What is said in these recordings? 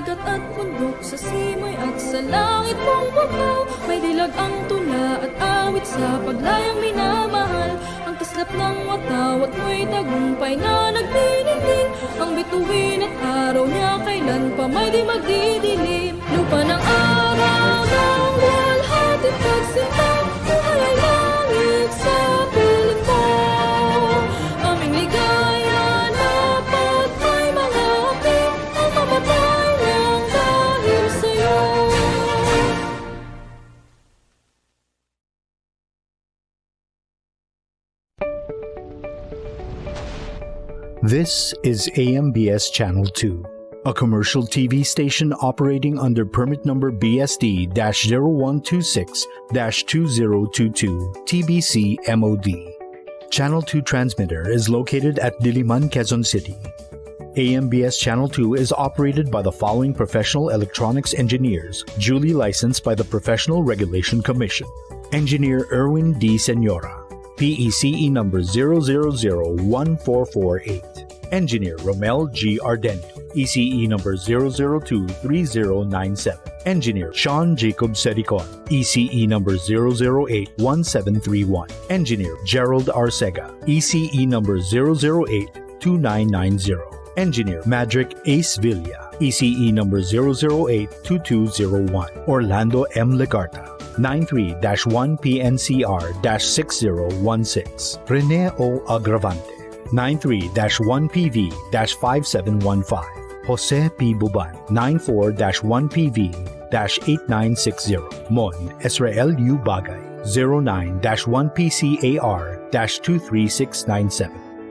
dagat at bundok, sa simoy at sa langit mong bukaw. May dilag ang tula at awit sa paglayang minamahal. Ang kislap ng watawat mo'y tagumpay na nagdiningning. Ang bituin at araw niya kailan pa may di magdidilim. Lupa ng araw ng walhating pagsinta, buhay ay langit sa piling mo. Aming ligaya na pag may mga api, ang mamatay lang dahil sa'yo. This is AMBS Channel 2, a commercial TV station operating under permit number BSD-0126-2022 TBC MOD. Channel 2 transmitter is located at Diliman, Quezon City. AMBS Channel 2 is operated by the following professional electronics engineers, duly licensed by the Professional Regulation Commission. Engineer Erwin D. Senora, PECE number 0001448. Engineer Romel G. Ardenio, ECE number 0023097. Engineer Sean Jacob Sericon, ECE number 0081731. Engineer Gerald Arcega, ECE number 0082990. Engineer Madrick Ace Villa, ECE number 0082201. Orlando M. Legarta, 93-1PNCR-6016. Rene O. Agravante, 93-1PV-5715. Jose P. Buban, 94-1PV-8960. Mon Israel U. Bagay, 09-1PCAR-23697.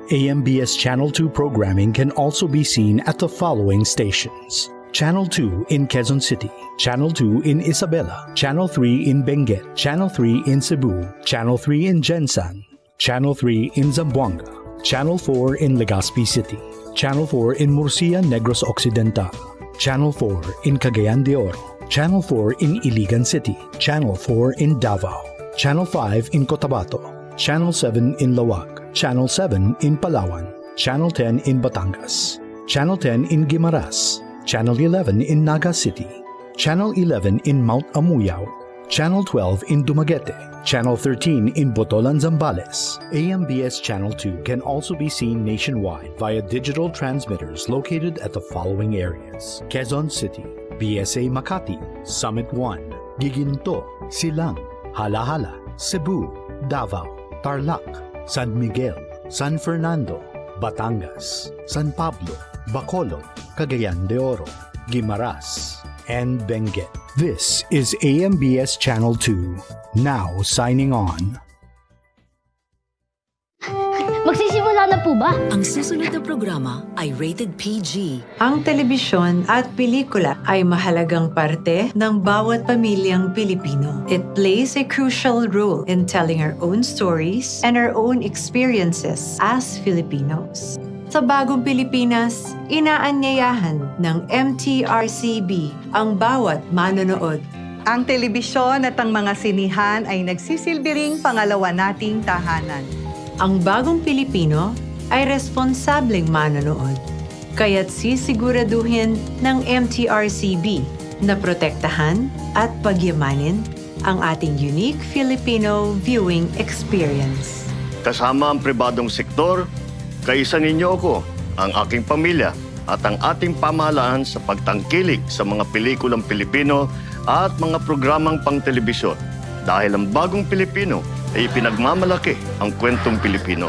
AMBS Channel 2 programming can also be seen at the following stations: Channel 2 in Quezon City, Channel 2 in Isabela, Channel 3 in Benguet, Channel 3 in Cebu, Channel 3 in Gensan, Channel 3 in Zamboanga, Channel 4 in Legazpi City, Channel 4 in Murcia, Negros Occidental, Channel 4 in Cagayan de Oro, Channel 4 in Iligan City, Channel 4 in Davao, Channel 5 in Cotabato, Channel 7 in Lawag, Channel 7 in Palawan, Channel 10 in Batangas, Channel 10 in Guimaras, Channel 11 in Naga City, Channel 11 in Mount Amuyao, Channel 12 in Dumaguete, Channel 13 in Botolan, Zambales. AMBS Channel 2 can also be seen nationwide via digital transmitters located at the following areas: Quezon City, BSA Makati, Summit 1, Giginto, Silang, Halahala, Cebu, Davao, Tarlac, San Miguel, San Fernando, Batangas, San Pablo, Bacolod, Cagayan de Oro, Guimaras, and Benguet. This is AMBS Channel 2, now signing on. Magsisimula na po ba? Ang susunod na programa ay rated PG. Ang telebisyon at pelikula ay mahalagang parte ng bawat pamilyang Pilipino. It plays a crucial role in telling our own stories and our own experiences as Filipinos. Sa Bagong Pilipinas, inaanyayahan ng MTRCB ang bawat manonood. Ang telebisyon at ang mga sinihan ay nagsisilbi ring pangalawa nating tahanan. Ang Bagong Pilipino ay responsableng manonood, kaya't sisiguraduhin ng MTRCB na protektahan at pagyamanin ang ating unique Filipino viewing experience. Kasama ang pribadong sektor, kaisa ninyo ako, ang aking pamilya at ang ating pamahalaan sa pagtangkilik sa mga pelikulang Pilipino at mga programang pang-telebisyon. Dahil ang Bagong Pilipino ay pinagmamalaki ang kwentong Pilipino.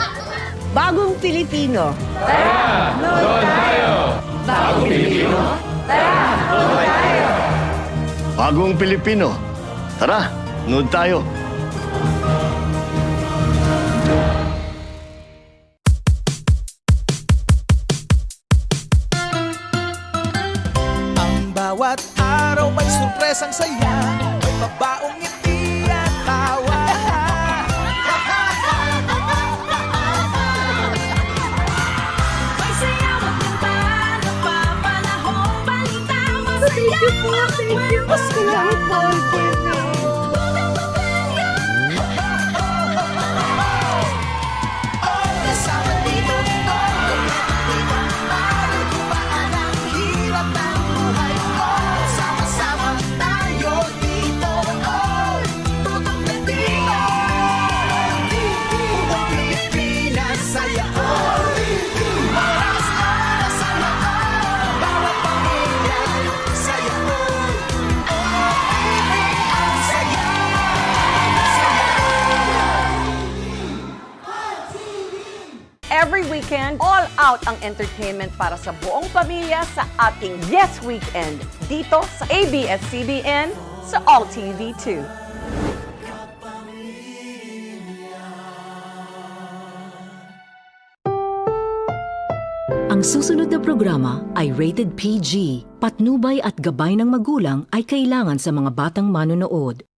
Bagong Pilipino. Tara! Nood tayo! Bagong Pilipino. Tara! Nood tayo! Bagong Pilipino. Tara, nood tayo! Ang bawat araw may surpresang saya, may mabaong ngiti at tawa. May sayaw at kanta, napapanahong balita, masaya at kwento. Kasama dito, dito, para gumaan ang hirap ng buhay ko. Saya all oras sa loob, bawat pamilya, saya all. Ang saya, Every weekend, all out ang entertainment para sa buong pamilya sa ating Yes Weekend dito sa ABS-CBN sa All TV 2. Ang susunod na programa ay rated PG. Patnubay at gabay ng magulang ay kailangan sa mga batang manonood.